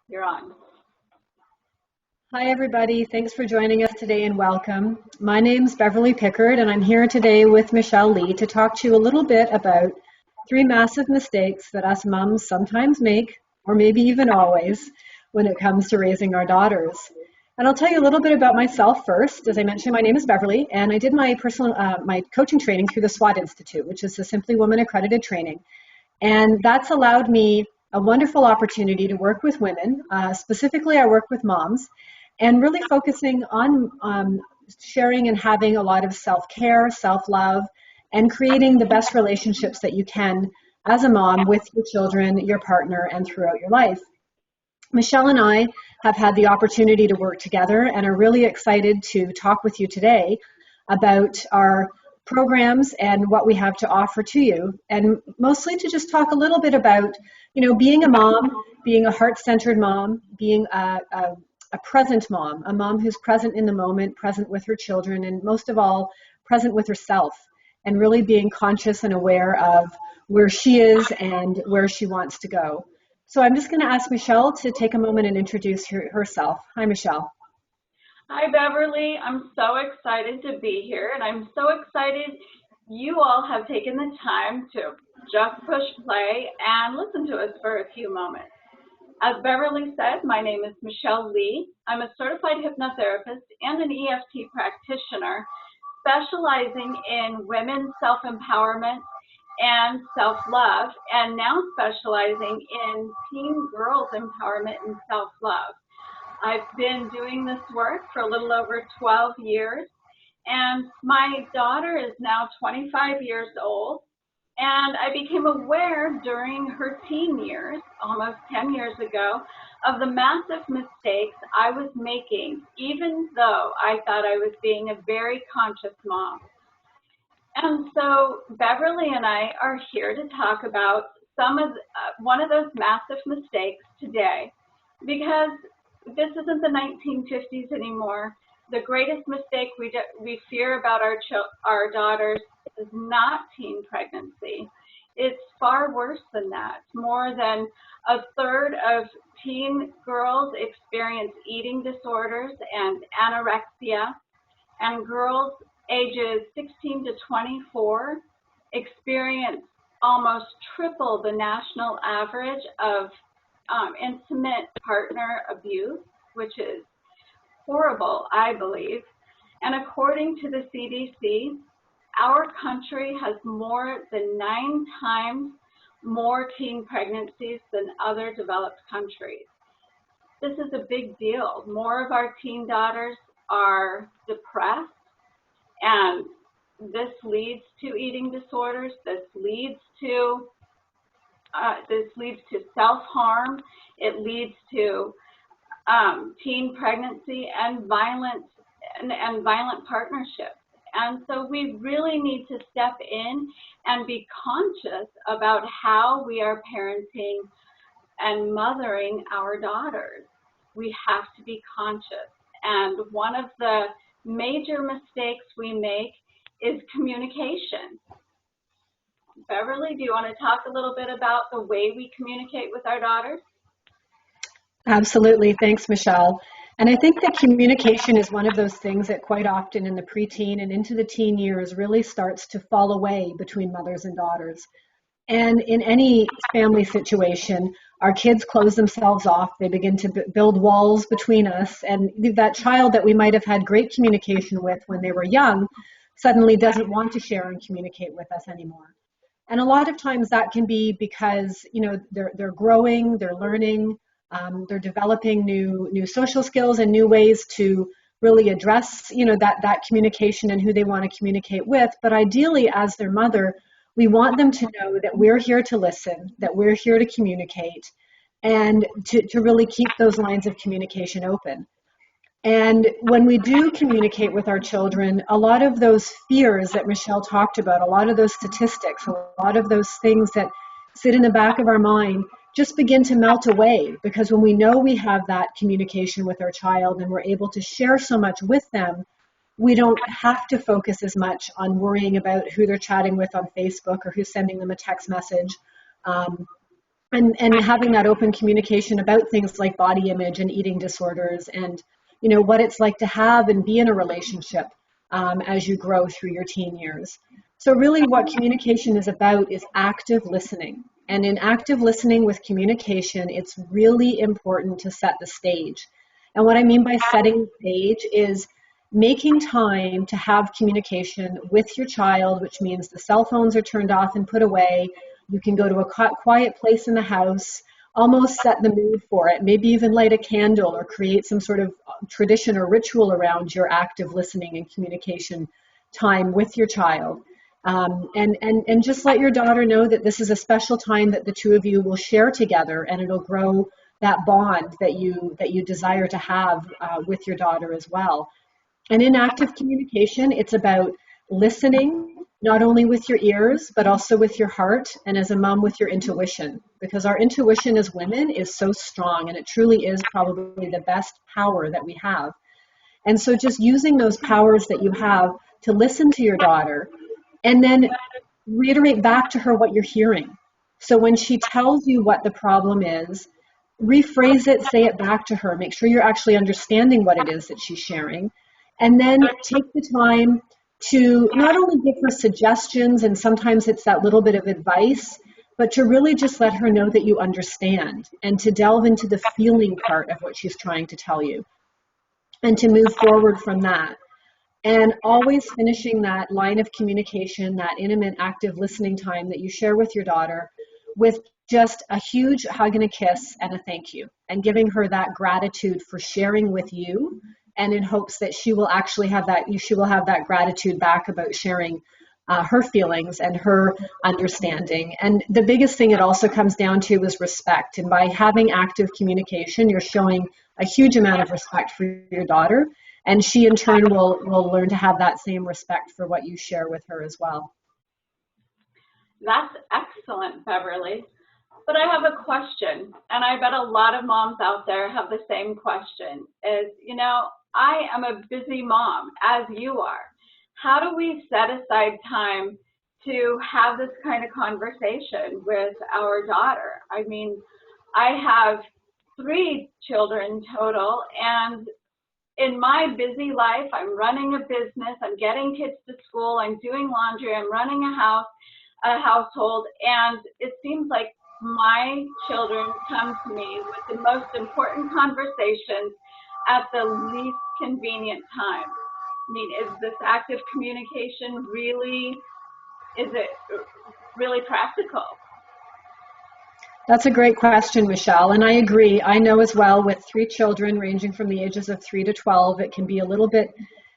You're on. Hi, everybody. Thanks for joining us today and welcome. My name's Beverly Pickard, and I'm here today with Michelle Lee to talk to you a little bit about three massive mistakes that us mums sometimes make, or maybe even always, when it comes to raising our daughters. And I'll tell you a little bit about myself first. As I mentioned, my name is Beverly, and I did my coaching training through the SWAT Institute, which is the Simply Woman accredited training. And that's allowed me a wonderful opportunity to work with women. Specifically, I work with moms and really focusing on sharing and having a lot of self-care, self-love, and creating the best relationships that you can as a mom with your children, your partner, and throughout your life. Michelle and I have had the opportunity to work together and are really excited to talk with you today about our programs and what we have to offer to you, and mostly to just talk a little bit about, being a mom, being a heart-centered mom, being a present mom, a mom who's present in the moment, present with her children, and most of all, present with herself, and really being conscious and aware of where she is and where she wants to go. So I'm just going to ask Michelle to take a moment and introduce herself. Hi, Michelle. Hi, Beverly. I'm so excited to be here, and I'm so excited you all have taken the time to just push play and listen to us for a few moments. As Beverly said, my name is Michelle Lee. I'm a certified hypnotherapist and an EFT practitioner specializing in women's self-empowerment and self-love, and now specializing in teen girls' empowerment and self-love. I've been doing this work for a little over 12 years, and my daughter is now 25 years old, and I became aware during her teen years, almost 10 years ago, of the massive mistakes I was making, even though I thought I was being a very conscious mom. And so Beverly and I are here to talk about one of those massive mistakes today, because this isn't the 1950s anymore. The greatest mistake we fear about our daughters is not teen pregnancy. It's far worse than that. More than a third of teen girls experience eating disorders and anorexia, and girls ages 16 to 24 experience almost triple the national average of intimate partner abuse, which is horrible, I believe. And according to the CDC, our country has more than 9 times more teen pregnancies than other developed countries. This is a big deal. More of our teen daughters are depressed, and this leads to eating disorders. This leads to self-harm. It leads to teen pregnancy and violent partnerships. And so we really need to step in and be conscious about how we are parenting and mothering our daughters. We have to be conscious. And one of the major mistakes we make is communication. Beverly, do you want to talk a little bit about the way we communicate with our daughters? Absolutely. Thanks, Michelle. And I think that communication is one of those things that quite often in the preteen and into the teen years really starts to fall away between mothers and daughters. And in any family situation, our kids close themselves off. They begin to build walls between us. And that child that we might have had great communication with when they were young suddenly doesn't want to share and communicate with us anymore. And a lot of times that can be because, they're growing, they're learning, they're developing new social skills and new ways to really address, that communication and who they want to communicate with. But ideally, as their mother, we want them to know that we're here to listen, that we're here to communicate, and to really keep those lines of communication open. And when we do communicate with our children, a lot of those fears that Michelle talked about, a lot of those statistics, a lot of those things that sit in the back of our mind just begin to melt away, because when we know we have that communication with our child and we're able to share so much with them, we don't have to focus as much on worrying about who they're chatting with on Facebook or who's sending them a text message. and having that open communication about things like body image and eating disorders, and what it's like to have and be in a relationship as you grow through your teen years. So really what communication is about is active listening. And in active listening with communication, it's really important to set the stage. And what I mean by setting the stage is making time to have communication with your child, which means the cell phones are turned off and put away. You can go to a quiet place in the house, almost set the mood for it, maybe even light a candle or create some sort of tradition or ritual around your active listening and communication time with your child. And just let your daughter know that this is a special time that the two of you will share together, and it'll grow that bond that you desire to have with your daughter as well. And in active communication, it's about listening, not only with your ears, but also with your heart, and as a mom, with your intuition, because our intuition as women is so strong, and it truly is probably the best power that we have. And so just using those powers that you have to listen to your daughter and then reiterate back to her what you're hearing. So when she tells you what the problem is, rephrase it, say it back to her, make sure you're actually understanding what it is that she's sharing, and then take the time to not only give her suggestions, and sometimes it's that little bit of advice, but to really just let her know that you understand, and to delve into the feeling part of what she's trying to tell you, and to move forward from that. And always finishing that line of communication, that intimate, active listening time that you share with your daughter, with just a huge hug and a kiss and a thank you, and giving her that gratitude for sharing with you, and in hopes that she will actually have that, she will have that gratitude back about sharing her feelings and her understanding. And the biggest thing it also comes down to is respect. And by having active communication, you're showing a huge amount of respect for your daughter, and she in turn will learn to have that same respect for what you share with her as well. That's excellent, Beverly. But I have a question, and I bet a lot of moms out there have the same question, is, I am a busy mom, as you are. How do we set aside time to have this kind of conversation with our daughter? I mean, I have 3 children total, and in my busy life, I'm running a business, I'm getting kids to school, I'm doing laundry, I'm running a household, and it seems like my children come to me with the most important conversations at the least convenient time. I mean, is this active communication really, is it really practical? That's a great question, Michelle, and I agree. I know as well, with 3 children ranging from the ages of 3 to 12, it can be a little bit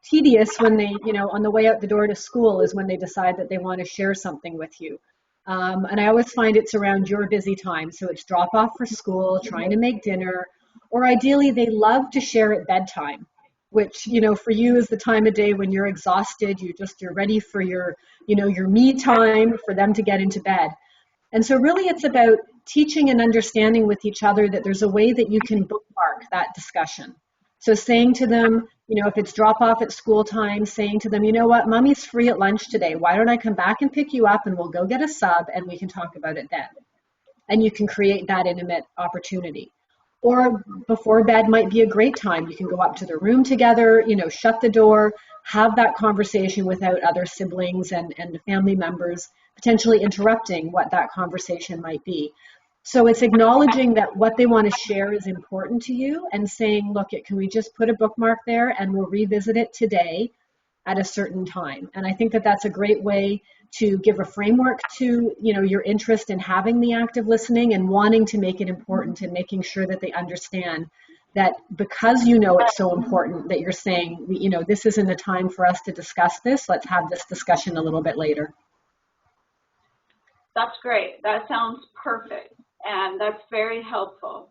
tedious when they, on the way out the door to school is when they decide that they want to share something with you. And I always find it's around your busy time. So it's drop off for school, trying to make dinner, or ideally they love to share at bedtime, which, for you is the time of day when you're exhausted, you're ready for your me time, for them to get into bed. And so really it's about teaching and understanding with each other that there's a way that you can bookmark that discussion. So saying to them, if it's drop off at school time, saying to them, you know what, mommy's free at lunch today. Why don't I come back and pick you up, and we'll go get a sub and we can talk about it then. And you can create that intimate opportunity. Or before bed might be a great time. You can go up to the room together, shut the door, have that conversation without other siblings and family members potentially interrupting what that conversation might be. So it's acknowledging that what they want to share is important to you, and saying, look, can we just put a bookmark there and we'll revisit it today at a certain time. And I think that that's a great way to give a framework to, your interest in having the active listening and wanting to make it important, and making sure that they understand that because it's so important, that you're saying, this isn't a time for us to discuss this. Let's have this discussion a little bit later. That's great. That sounds perfect. And that's very helpful.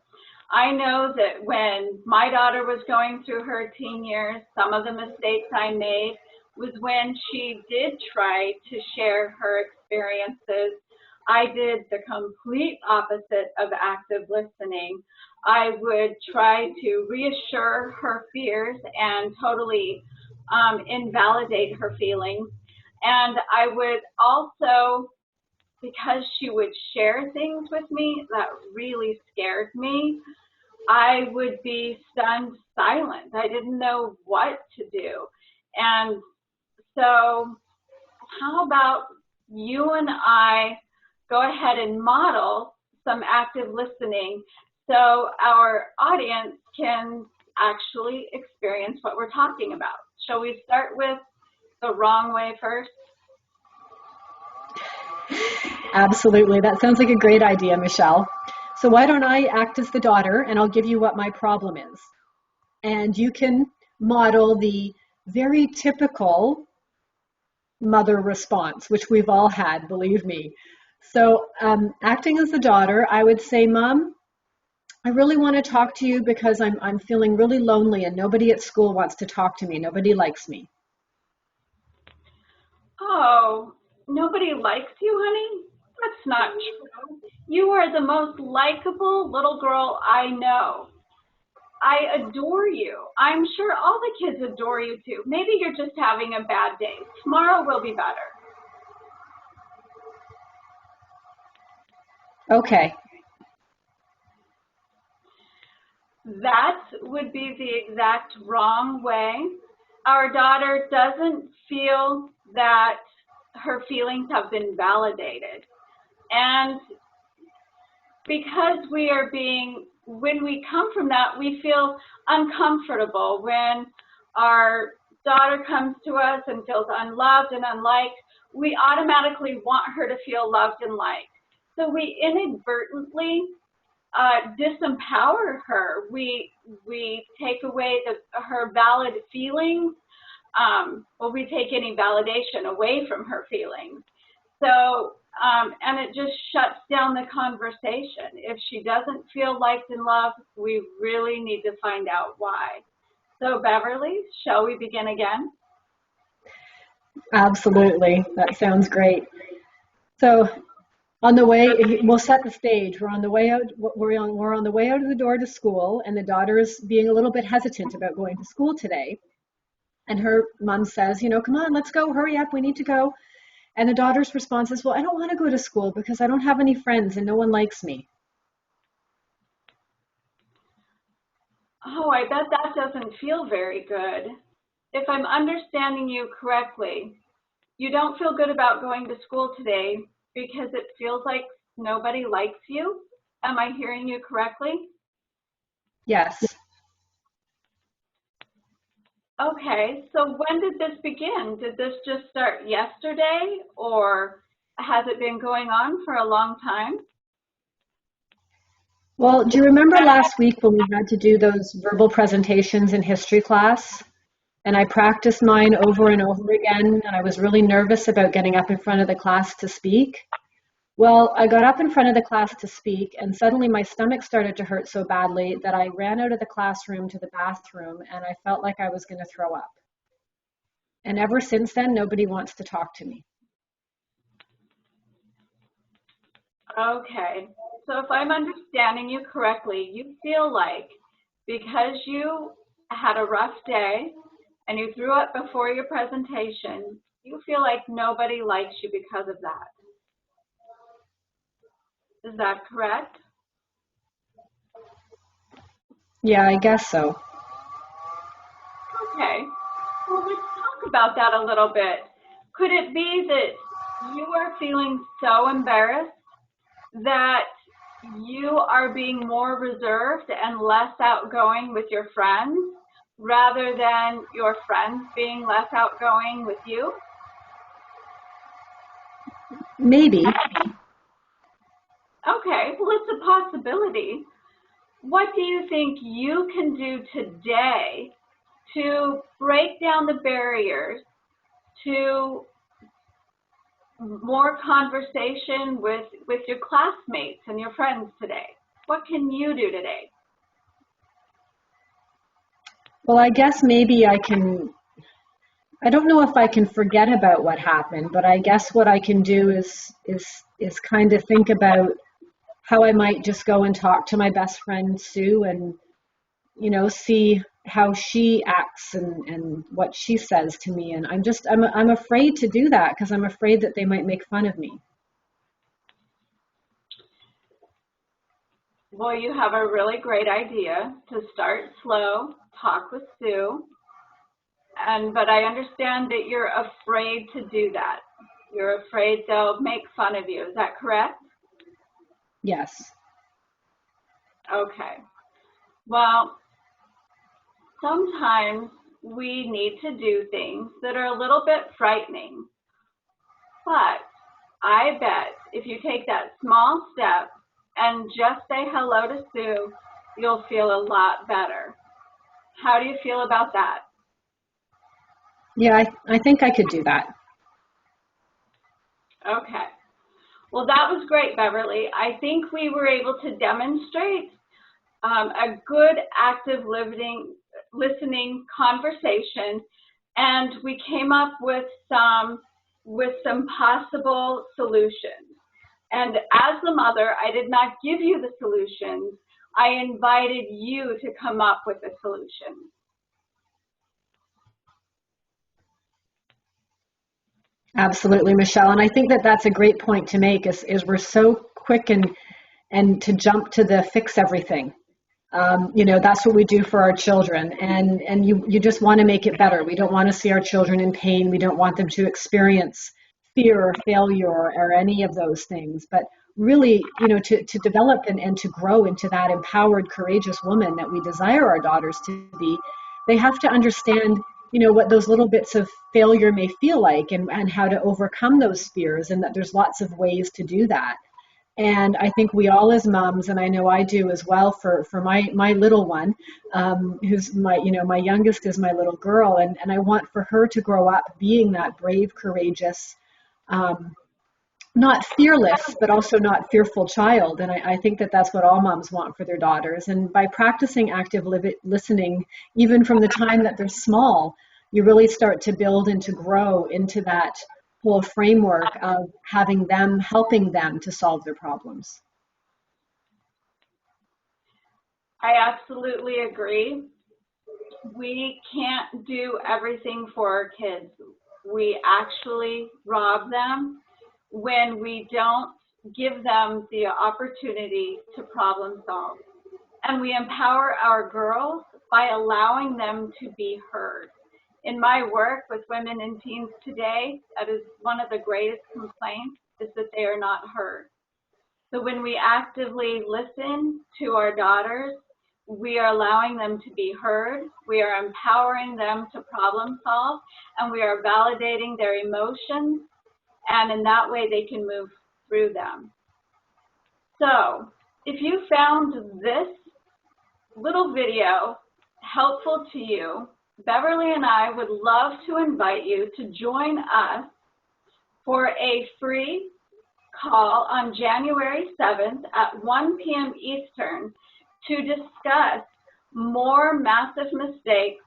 I know that when my daughter was going through her teen years, some of the mistakes I made was when she did try to share her experiences. I did the complete opposite of active listening. I would try to reassure her fears and totally invalidate her feelings. And I would also because she would share things with me that really scared me, I would be stunned silent. I didn't know what to do. And so, how about you and I go ahead and model some active listening so our audience can actually experience what we're talking about? Shall we start with the wrong way first? Absolutely. That sounds like a great idea, Michelle. So why don't I act as the daughter and I'll give you what my problem is. And you can model the very typical mother response, which we've all had, believe me. So acting as the daughter, I would say, Mom, I really want to talk to you because I'm feeling really lonely and nobody at school wants to talk to me. Nobody likes me. Oh, nobody likes you, honey? That's not true. You are the most likable little girl I know. I adore you. I'm sure all the kids adore you too. Maybe you're just having a bad day. Tomorrow will be better. Okay. That would be the exact wrong way. Our daughter doesn't feel that her feelings have been validated. And because when we come from that, we feel uncomfortable when our daughter comes to us and feels unloved and unliked. We automatically want her to feel loved and liked. So we inadvertently disempower her. We take away her valid feelings. We take any validation away from her feelings. So, and it just shuts down the conversation. If she doesn't feel liked and loved, we really need to find out why. So, Beverly, shall we begin again? Absolutely. That sounds great. So on the way, we'll set the stage. We're on the way out. We're on the way out of the door to school, and the daughter is being a little bit hesitant about going to school today. And her mom says, come on, let's go, hurry up, we need to go. And the daughter's response is, well, I don't want to go to school because I don't have any friends and no one likes me. Oh, I bet that doesn't feel very good. If I'm understanding you correctly, you don't feel good about going to school today because it feels like nobody likes you. Am I hearing you correctly? Yes. Okay, so when did this begin? Did this just start yesterday, or has it been going on for a long time? Well, do you remember last week when we had to do those verbal presentations in history class? And I practiced mine over and over again, and I was really nervous about getting up in front of the class to speak. Well, I got up in front of the class to speak, and suddenly my stomach started to hurt so badly that I ran out of the classroom to the bathroom, and I felt like I was going to throw up. And ever since then, nobody wants to talk to me. Okay, so if I'm understanding you correctly, you feel like because you had a rough day and you threw up before your presentation, you feel like nobody likes you because of that. Is that correct? Yeah, I guess so. Okay, well, let's talk about that a little bit. Could it be that you are feeling so embarrassed that you are being more reserved and less outgoing with your friends rather than your friends being less outgoing with you? Maybe. Okay, well, it's a possibility. What do you think you can do today to break down the barriers to more conversation with your classmates and your friends today? What can you do today? Well, I guess maybe I don't know if I can forget about what happened, but I guess what I can do is kind of think about how I might just go and talk to my best friend Sue and see how she acts and what she says to me. And I'm afraid to do that because I'm afraid that they might make fun of me. Well, you have a really great idea to start slow, talk with Sue, but I understand that you're afraid to do that. You're afraid they'll make fun of you. Is that correct? Yes. Okay. Well, sometimes we need to do things that are a little bit frightening, but I bet if you take that small step and just say hello to Sue, you'll feel a lot better. How do you feel about that? Yeah, I think I could do that. Okay. Well, that was great, Beverly. I think we were able to demonstrate a good, active, listening conversation, and we came up with some possible solutions. And as the mother, I did not give you the solutions. I invited you to come up with a solution. Absolutely, Michelle. And I think that that's a great point to make is we're so quick and to jump to the fix everything. That's what we do for our children. And you just want to make it better. We don't want to see our children in pain. We don't want them to experience fear or failure or any of those things. But really, to develop and to grow into that empowered, courageous woman that we desire our daughters to be, they have to understand, what those little bits of failure may feel like and how to overcome those fears, and that there's lots of ways to do that. And I think we all as moms, and I know I do as well for my little one, who's my youngest is my little girl, and I want for her to grow up being that brave, courageous, not fearless, but also not fearful child. And I think that that's what all moms want for their daughters. And by practicing active listening, even from the time that they're small, you really start to build and to grow into that whole framework of helping them to solve their problems. I absolutely agree. We can't do everything for our kids. We actually rob them when we don't give them the opportunity to problem solve. And we empower our girls by allowing them to be heard. In my work with women and teens today, that is one of the greatest complaints, is that they are not heard. So when we actively listen to our daughters, we are allowing them to be heard, we are empowering them to problem solve, and we are validating their emotions, and in that way they can move through them. So if you found this little video helpful to you, Beverly and I would love to invite you to join us for a free call on January 7th at 1 p.m. Eastern to discuss more massive mistakes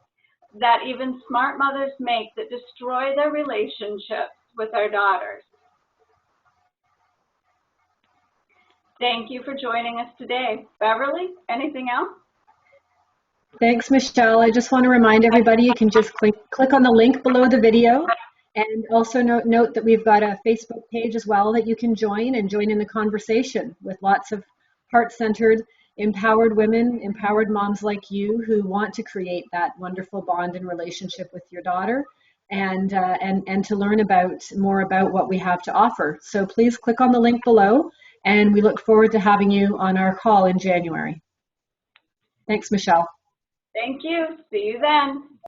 that even smart mothers make that destroy their relationships with their daughters. Thank you for joining us today. Beverly, anything else? Thanks, Michelle. I just want to remind everybody you can just click on the link below the video, and also note that we've got a Facebook page as well that you can join in the conversation with lots of heart-centered, empowered women, empowered moms like you who want to create that wonderful bond and relationship with your daughter, and to learn more about what we have to offer. So please click on the link below, and we look forward to having you on our call in January. Thanks, Michelle. Thank you. See you then.